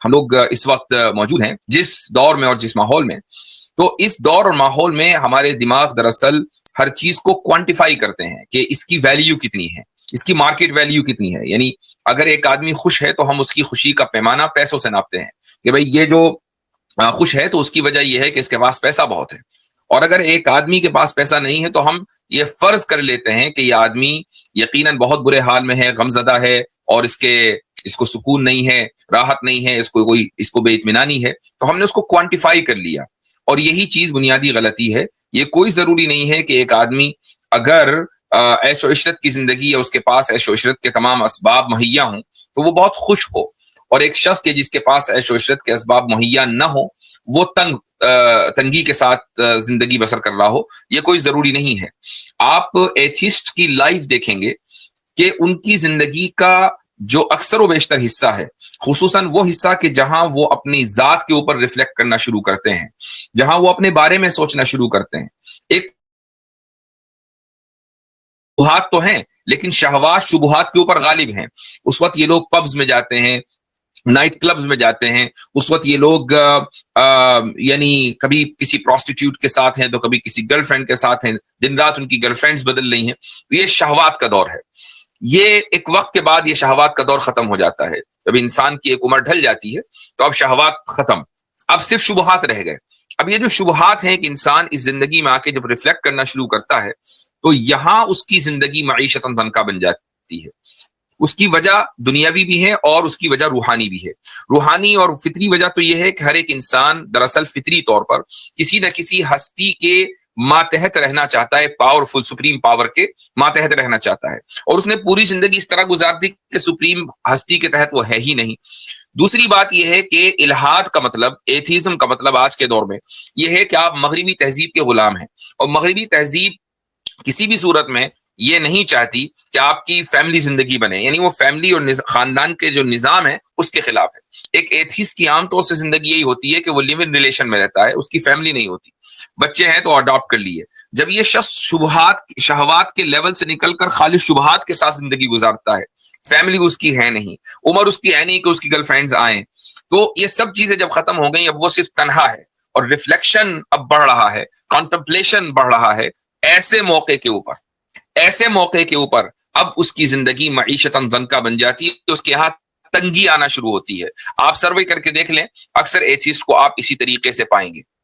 ہم لوگ اس وقت موجود ہیں جس دور میں اور جس ماحول میں، تو اس دور اور ماحول میں ہمارے دماغ دراصل ہر چیز کو کوانٹیفائی کرتے ہیں کہ اس کی ویلیو کتنی ہے، اس کی مارکیٹ ویلیو کتنی ہے. یعنی اگر ایک آدمی خوش ہے تو ہم اس کی خوشی کا پیمانہ پیسوں سے ناپتے ہیں کہ بھئی یہ جو خوش ہے تو اس کی وجہ یہ ہے کہ اس کے پاس پیسہ بہت ہے. اور اگر ایک آدمی کے پاس پیسہ نہیں ہے تو ہم یہ فرض کر لیتے ہیں کہ یہ آدمی یقیناً بہت برے حال میں ہے، غمزدہ ہے، اور اس کو سکون نہیں ہے، راحت نہیں ہے، اس کو بے اطمینانی ہے. تو ہم نے اس کو کوانٹیفائی کر لیا، اور یہی چیز بنیادی غلطی ہے. یہ کوئی ضروری نہیں ہے کہ ایک آدمی اگر عیش و عشرت کی زندگی یا اس کے پاس عیش و عشرت کے تمام اسباب مہیا ہوں تو وہ بہت خوش ہو، اور ایک شخص کے جس کے پاس عیش و عشرت کے اسباب مہیا نہ ہو وہ تنگی کے ساتھ زندگی بسر کر رہا ہو. یہ کوئی ضروری نہیں ہے. آپ ایتھیسٹ کی لائف دیکھیں گے کہ ان کی زندگی کا جو اکثر و بیشتر حصہ ہے، خصوصاً وہ حصہ کہ جہاں وہ اپنی ذات کے اوپر ریفلیکٹ کرنا شروع کرتے ہیں، جہاں وہ اپنے بارے میں سوچنا شروع کرتے ہیں. ایک شبہات تو ہیں لیکن شہوات شبہات کے اوپر غالب ہیں. اس وقت یہ لوگ پبز میں جاتے ہیں، نائٹ کلبز میں جاتے ہیں. اس وقت یہ لوگ یعنی کبھی کسی پروسٹیٹیوٹ کے ساتھ ہیں تو کبھی کسی گرل فرینڈ کے ساتھ ہیں، دن رات ان کی گرل فرینڈز بدل رہی ہیں. یہ شہوات کا دور ہے. یہ ایک وقت کے بعد یہ شہوات کا دور ختم ہو جاتا ہے. جب انسان کی ایک عمر ڈھل جاتی ہے تو اب شہوات ختم، اب صرف شبہات رہ گئے. اب یہ جو شبہات ہیں کہ انسان اس زندگی میں آ کے جب ریفلیکٹ کرنا شروع کرتا ہے تو یہاں اس کی زندگی معیشت تنکا بن جاتی ہے. اس کی وجہ دنیاوی بھی ہے اور اس کی وجہ روحانی بھی ہے. روحانی اور فطری وجہ تو یہ ہے کہ ہر ایک انسان دراصل فطری طور پر کسی نہ کسی ہستی کے ماتحت رہنا چاہتا ہے، پاورفل سپریم پاور کے ماتحت رہنا چاہتا ہے، اور اس نے پوری زندگی اس طرح گزار دی کہ سپریم ہستی کے تحت وہ ہے ہی نہیں. دوسری بات یہ ہے کہ الہاد کا مطلب، ایتھیزم کا مطلب آج کے دور میں یہ ہے کہ آپ مغربی تہذیب کے غلام ہیں، اور مغربی تہذیب کسی بھی صورت میں یہ نہیں چاہتی کہ آپ کی فیملی زندگی بنے. یعنی وہ فیملی اور خاندان کے جو نظام ہے اس کے خلاف ہے. ایک ایتھیسٹ کی عام طور سے زندگی یہی ہوتی ہے کہ وہ لیو ان ریلیشن میں رہتا ہے، اس کی فیملی نہیں ہوتی، بچے ہیں تو اڈاپٹ کر لیے. جب یہ شخص شہوات کے لیول سے نکل کر خالص شبہات کے ساتھ زندگی گزارتا ہے، فیملی اس کی ہے نہیں، عمر اس کی ہے نہیں کہ اس کی گرل فرینڈز آئیں، تو یہ سب چیزیں جب ختم ہو گئیں، اب وہ صرف تنہا ہے، اور ریفلیکشن اب بڑھ رہا ہے، کانٹمپلیشن بڑھ رہا ہے. ایسے موقع کے اوپر اب اس کی زندگی معیشتاً زنکا بن جاتی ہے، اس کے یہاں تنگی آنا شروع ہوتی ہے. آپ سروے کر کے دیکھ لیں، اکثر ایتھیسٹ کو آپ اسی طریقے سے پائیں گے.